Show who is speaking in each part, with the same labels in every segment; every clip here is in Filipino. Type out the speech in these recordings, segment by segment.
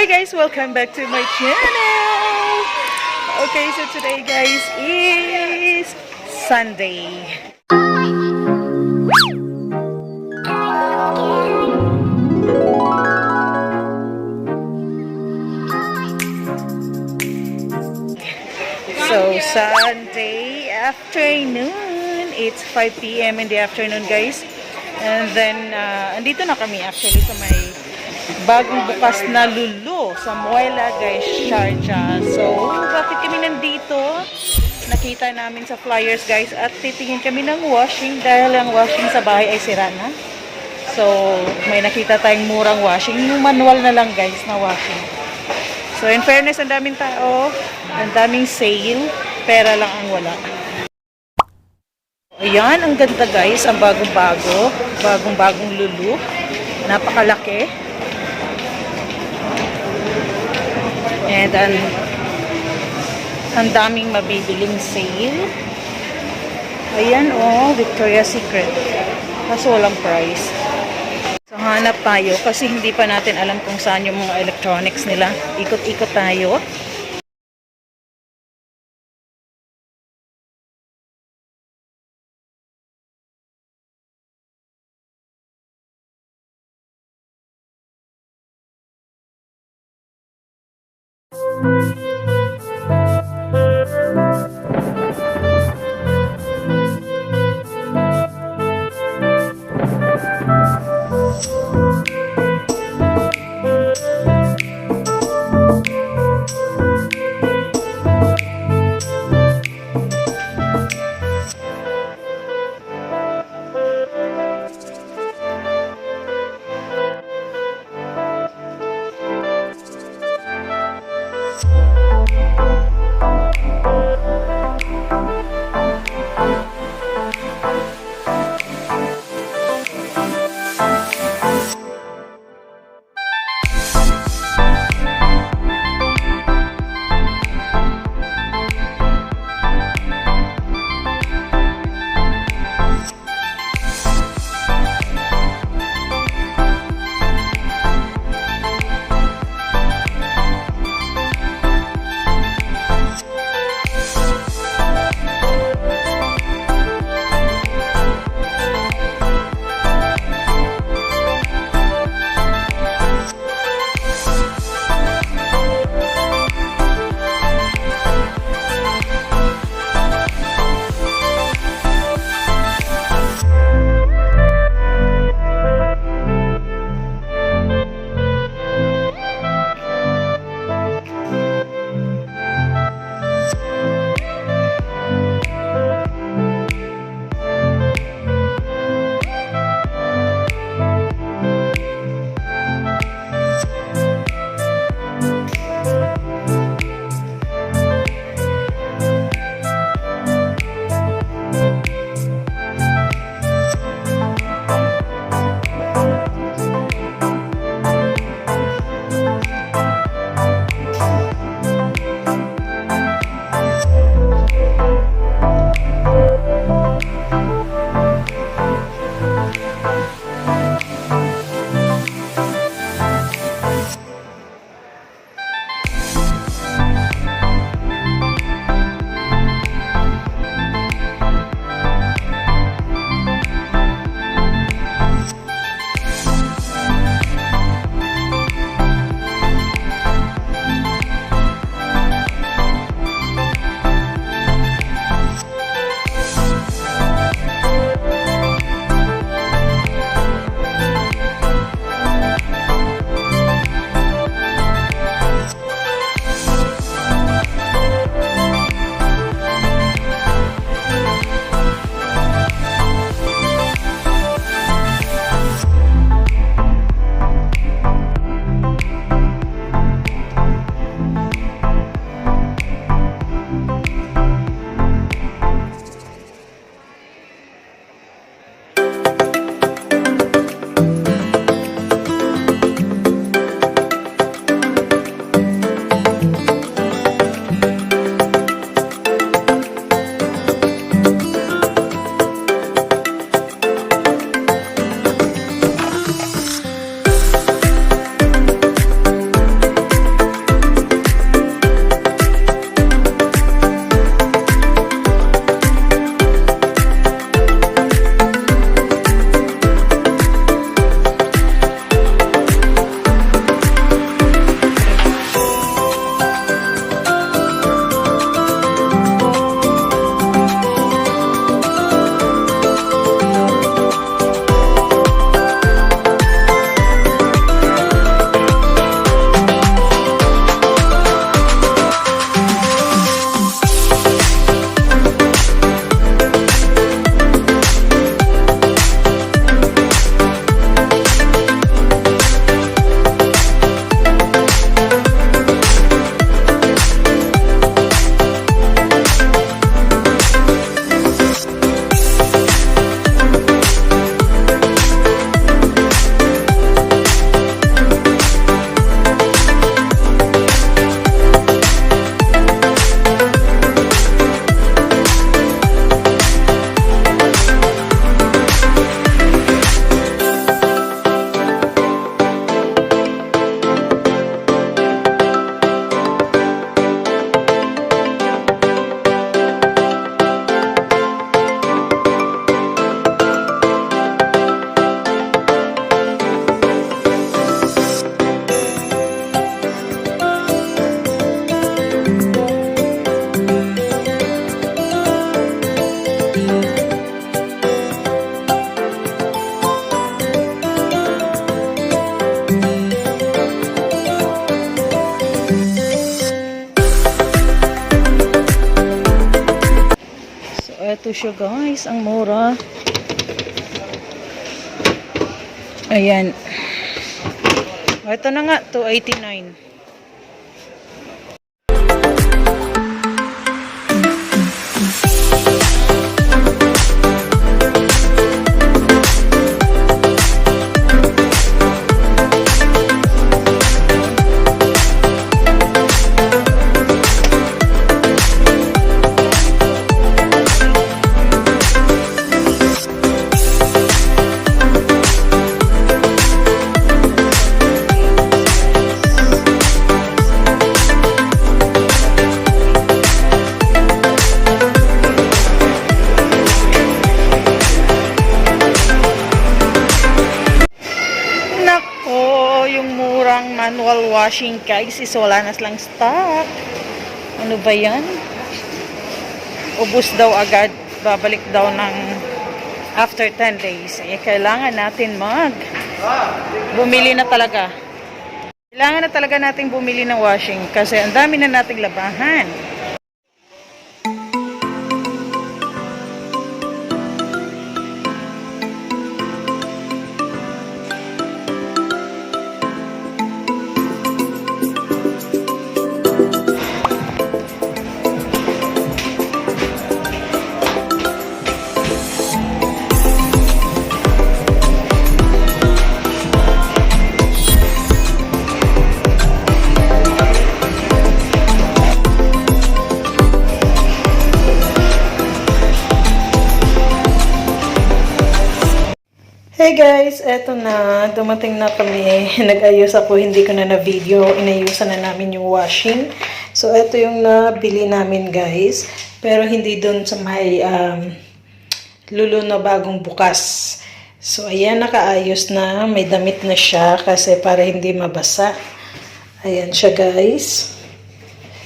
Speaker 1: Hi guys, welcome back to my channel. Okay, so today guys is Sunday. So Sunday afternoon, it's 5 p.m. in the afternoon guys. And then andito na kami actually sa may bagong bukas na Lulu sa Muela guys, Sharjah. So, bakit kami nandito? Nakita namin sa flyers guys at titingin kami ng washing dahil ang washing sa bahay ay sira na. So, may nakita tayong murang washing. Yung manual na lang guys na washing. So, in fairness, ang daming tao, ang daming sale, pera lang ang wala. Ayan, ang ganda guys, ang bagong-bago, bagong-bagong Lulu. Napakalaki. And ang daming mabibiling sale. Ayan oh, Victoria's Secret. Kaso walang price. So hanap tayo kasi hindi pa natin alam kung saan yung mga electronics nila. Ikot-ikot tayo. ito siya guys, ang mura. Ayan. Ito na nga, 289. Manual washing guys is wala na silang stock. Ano ba yan? Ubus daw agad. Babalik daw ng after 10 days. Eh, kailangan natin bumili na talaga. Kailangan na talaga natin bumili ng washing kasi ang dami na nating labahan. Hey guys, eto na, dumating na kami, nag-ayos ako, hindi ko na na-video, inayusan na namin yung washing. So, eto yung nabili namin guys, pero hindi dun sa may Lulu na bagong bukas. So, ayan, nakaayos na, may damit na siya kasi para hindi mabasa. Ayan siya guys.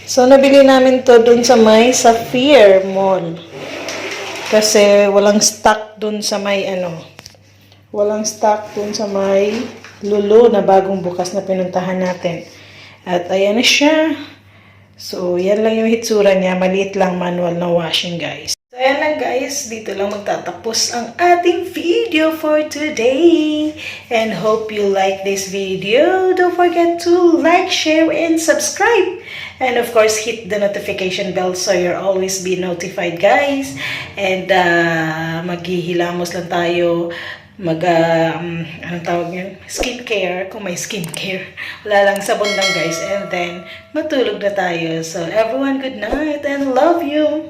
Speaker 1: So, nabili namin to dun sa may Sapphire Mall. Kasi walang stock dun sa may walang stock dun sa may Lulu na bagong bukas na pinuntahan natin. At ayan na siya. So, yan lang yung hitsura niya. Maliit lang manual na washing, guys. So, ayan lang, guys. Dito lang magtatapos ang ating video for today. And hope you like this video. Don't forget to like, share, and subscribe. And of course, hit the notification bell so you'll always be notified, guys. And maghihilamos lang tayo. Anong tawag yun? Skincare, kung may skincare. Wala lang, sabon lang guys. And then, matulog na tayo. So, everyone, good night and love you!